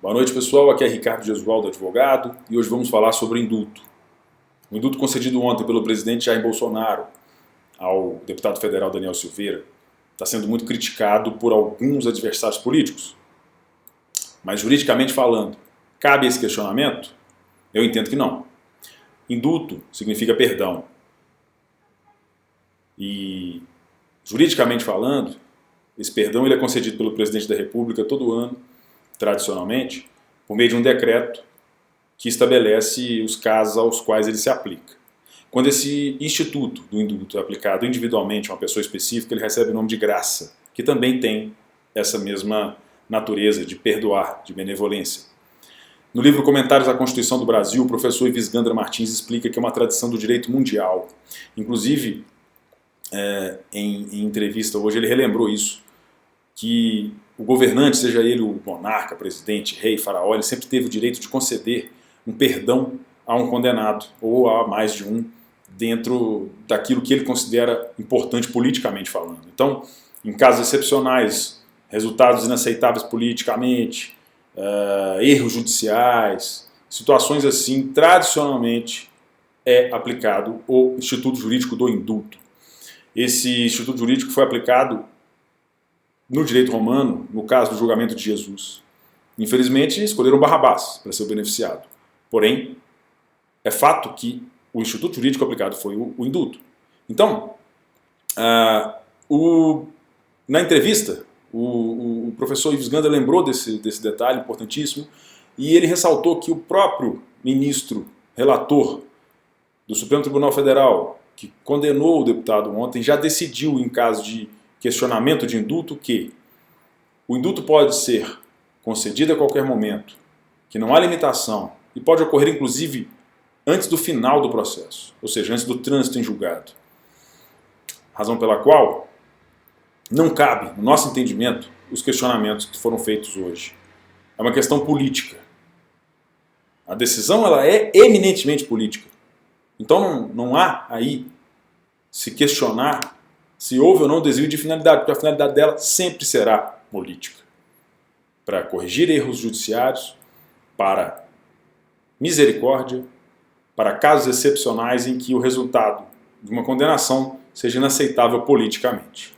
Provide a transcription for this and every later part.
Boa noite, pessoal. Aqui é Ricardo Gesualdo, advogado, e hoje vamos falar sobre indulto. O indulto concedido ontem pelo presidente Jair Bolsonaro ao deputado federal Daniel Silveira está sendo muito criticado por alguns adversários políticos. Mas, juridicamente falando, cabe esse questionamento? Eu entendo que não. Indulto significa perdão. E, juridicamente falando, esse perdão ele é concedido pelo presidente da República todo ano, tradicionalmente, por meio de um decreto que estabelece os casos aos quais ele se aplica. Quando esse instituto do indulto é aplicado individualmente a uma pessoa específica, ele recebe o nome de graça, que também tem essa mesma natureza de perdoar, de benevolência. No livro Comentários à Constituição do Brasil, o professor Ives Gandra Martins explica que é uma tradição do direito mundial. Inclusive, em entrevista hoje, ele relembrou isso, que o governante, seja ele o monarca, presidente, rei, faraó, ele sempre teve o direito de conceder um perdão a um condenado, ou a mais de um, dentro daquilo que ele considera importante politicamente falando. Então, em casos excepcionais, resultados inaceitáveis politicamente, erros judiciais, situações assim, tradicionalmente é aplicado o Instituto Jurídico do Indulto. Esse Instituto Jurídico foi aplicado no direito romano, no caso do julgamento de Jesus. Infelizmente, escolheram Barrabás para ser o beneficiado. Porém, é fato que o instituto jurídico aplicado foi o indulto. Então, na entrevista, o professor Ives Gandra lembrou desse detalhe importantíssimo e ele ressaltou que o próprio ministro relator do Supremo Tribunal Federal, que condenou o deputado ontem, já decidiu em caso de questionamento de indulto que o indulto pode ser concedido a qualquer momento, que não há limitação e pode ocorrer inclusive antes do final do processo, ou seja, antes do trânsito em julgado. Razão pela qual não cabe, no nosso entendimento, os questionamentos que foram feitos hoje. É uma questão política. A decisão ela é eminentemente política. Então não há aí se questionar se houve ou não desvio de finalidade, porque a finalidade dela sempre será política. Para corrigir erros judiciários, para misericórdia, para casos excepcionais em que o resultado de uma condenação seja inaceitável politicamente.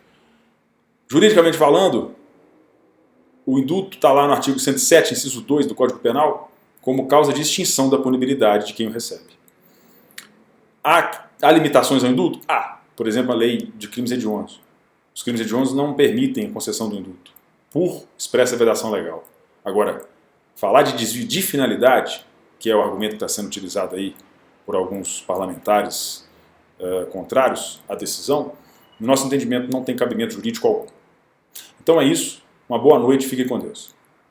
Juridicamente falando, o indulto está lá no artigo 107, inciso 2 do Código Penal, como causa de extinção da punibilidade de quem o recebe. Há limitações ao indulto? Há. Por exemplo, a lei de crimes hediondos. Os crimes hediondos não permitem a concessão do indulto, por expressa vedação legal. Agora, falar de desvio de finalidade, que é o argumento que está sendo utilizado aí por alguns parlamentares contrários à decisão, no nosso entendimento não tem cabimento jurídico algum. Então é isso, uma boa noite, fique com Deus.